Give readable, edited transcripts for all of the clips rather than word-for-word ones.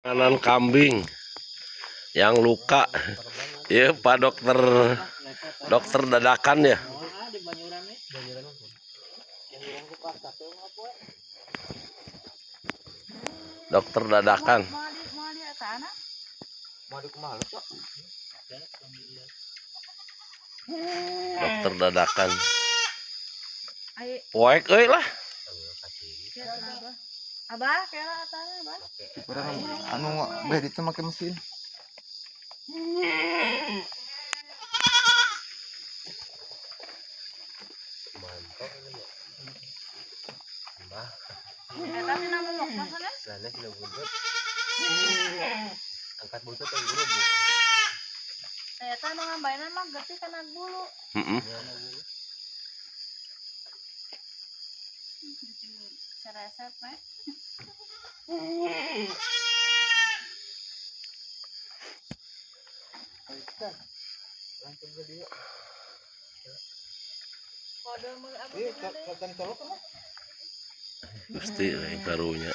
Kanan kambing yang luka. Ya Pak dokter, dokter dadakan ya. Dokter dadakan. Dokter dadakan. Poek euy lah. Abah, kira atana, Abah. Anu beh itu make mesin. Eta tina momok masana. Angkat buntut yang buru bu. Eta nu ngambaina mah getih kana bulu. Saresep mah. Langsung ke dia. Kode mah abah. Kan colok kan? Pasti lain karunya.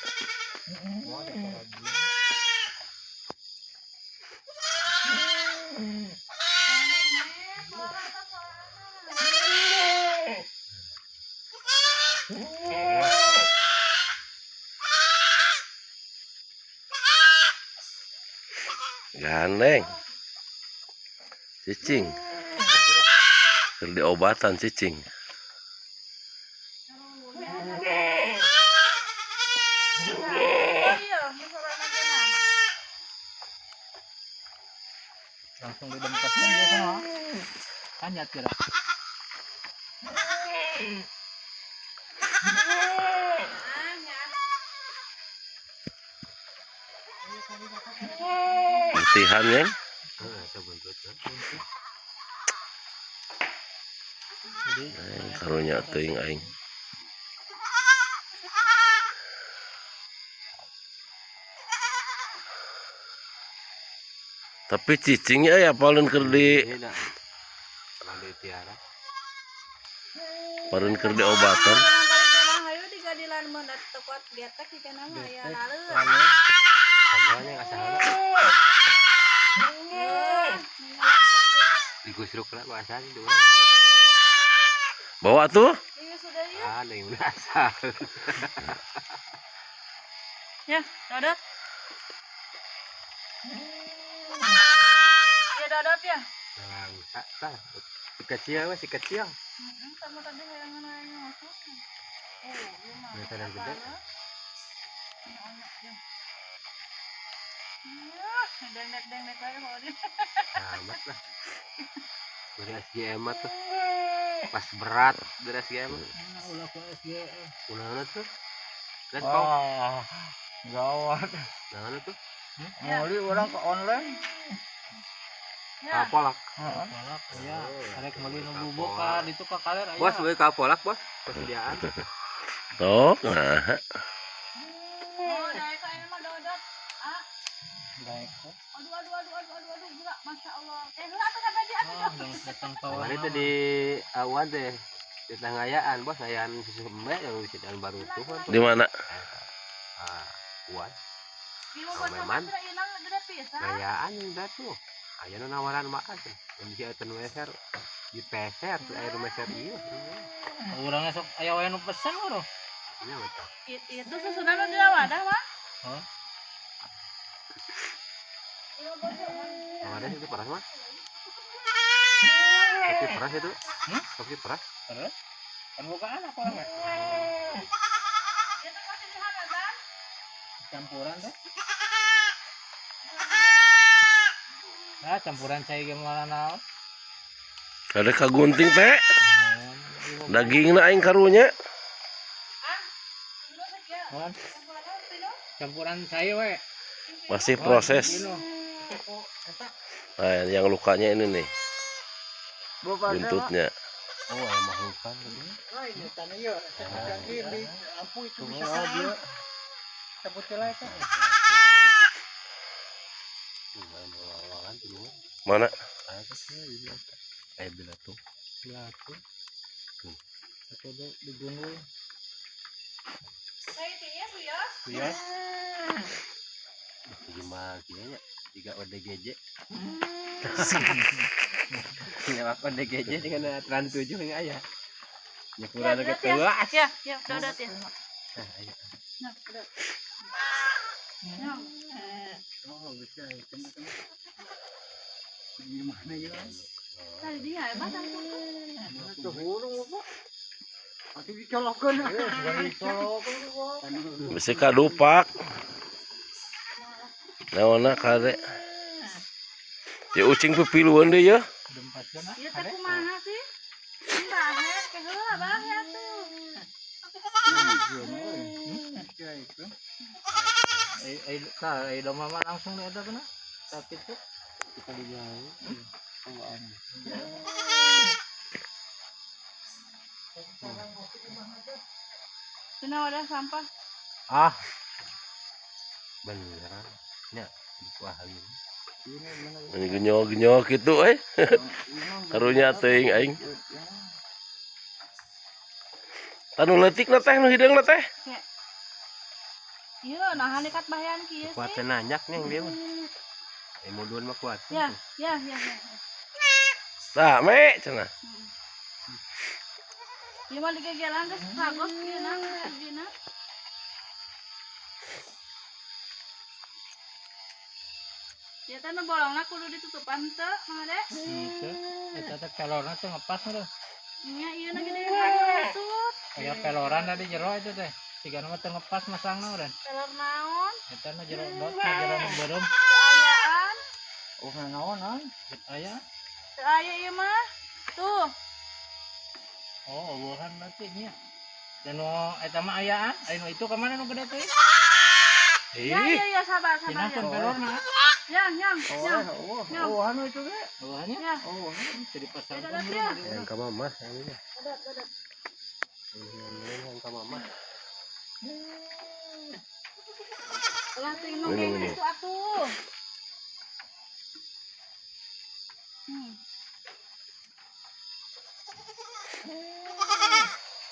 Gandeng. Cicing. Keur diobatan cicing. Langsung didempatkan dia sana. Tanyat kira. Latihan ya. Karunya teuing aing. Tapi cicingnya ya paling keur di paling keur diobatan. Hayu digadilan mun atuh kuat getek dikena mah aya laleur. Samanya asalna. Digusruk lah bahasa itu. Bawa tuh. Iya sudah ya. Ada yang asal. Ya, dodot. Ya dodot ya. Si kecil masih kecil. Kamu tadi hayangan masuk. Oh, Mereka yang gede. Dendek aja mau dia. Amat lah. Dari SGM tuh. Pas berat dari SGM. Ulah ke SGM. Ulah tuh. Lihat kau. Gawat. Jangan tuh. Ngoli orang ke online. Kapolak. Kapolak ya. Arek meuli nu bubuk ka ditu ka kaler aya. Bos, we kapolak, Bos. Persediaan. Tuh, nah. Oh, dari kau ini mah dodot. Ah. Baik. Aduh, gila, masya Allah. Gila tuh sampai dia tuh. Datang tahu. Kemarin itu di awan teh. Di tangayaan, Bos, ayaan susu mbak yang disediakan baru tuh. Di mana? Awan. Kalau memang hilang gede pisan. Gayaan udah tuh. Aya nu nawaran makan tuh. Yang bisa eten meser. Di peser tuh air meser ieu. Urang sok aya wae nu pesen bro. Iya betul. Itu susunan di wadah mah. Hah? Ada itu peras mah. Kopi peras itu. Kopi peras. Terus? Kan bukaan apa orang ya? Itu pasti diharapkan. Campuran tuh. Nah, campuran cai gimana naon? Ada kagunting teh. Dagingna aing karunya. Campuran cai we. Masih proses. Nah, yang lukanya ini nih. Buntutnya. Oh, ayam mahukan tadi. Ah, ini tanah ya. Dan ini ampu itu bisa dia. Cabut celah itu. Mana? Bilatu. Bilatu. Tuh. Atau di gunung. Saya itu ya, Suyos. Iya. Gimana kayaknya juga ODGJ. Ngelak ODGJ dengan Trans 7 yang ayah. Ya kurang udah, ketua. Ya, udah ya. Nah, ayo. Nah, udah. Nyong. Oh, bisa. Gimana ya? Tadi dia hebat aku. Tuh hurung apa? Masih dicolokkan. Dicolokkan. Bisa kadupak. Nawana kare. Ya ucing pepiluan deh ya. Iya teh kumaha sih? Bahe, ke heula bahe tuh. Mama langsung ada kena. Tapi tuh kita dijauh. Cina ada sampah. Ah. Beneran. Ya, dikuahalin. Ini genyok gitu karunya teuing aing. Tanu leutik na teh nu hideung na teh. Iya, nah dekat bahean kieu sih. Kuatnya nanyak nih yang dia mah. Modul mah kuat. Ya. Tah me cenah. Ieu mah digegelan geus kagos kieu na, dina. Ya teh nu bolongna kudu ditutupan teu, Mang Ade. Eta teh pelorna teh ngepas tuh. Nya ieu na gede tutut. Aya peloran di jero itu teh. Siga mah teu ngepas masangna urang. Pelor naon? Eta na jero dot jero beureum. Keayaan. Oh naon an? Aya. Teu aya ieu mah. Tuh. Oh, buhan nanti nya. Dan eta mah ayaan, anu itu ka mana nu gede teh? Ya, sabar. Dinakeun pelorna. Yang. Oh, anu itu teh. Oh, nya. Ya. Oh, jadi pasang. Yang ka mama ini. Dadat. Yang ka mama. Ulah teuing kayak gitu atuh.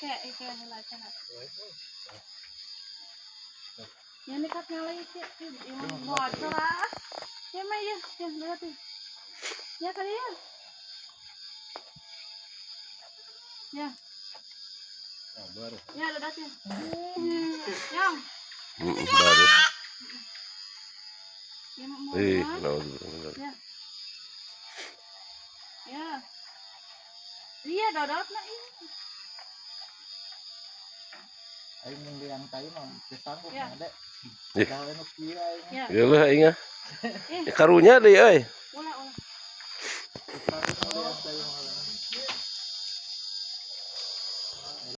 Kayak heula cenah. Ya nekat ngalih sih. Bocor ah. Ya mah ya, lihat tuh. Ya kali ya. Ya. Baru. Ya dadat ya. Yang. Baru. Ya mau. Ya. Ya. Iya dadat na ini. Ayo minggu yang tadi mah disanggup Ya. ada. Ya. Kalau anu kira ini. Ya. Ya lah aing. Karunya deui euy. Ulah. Disanggup yang tadi malam.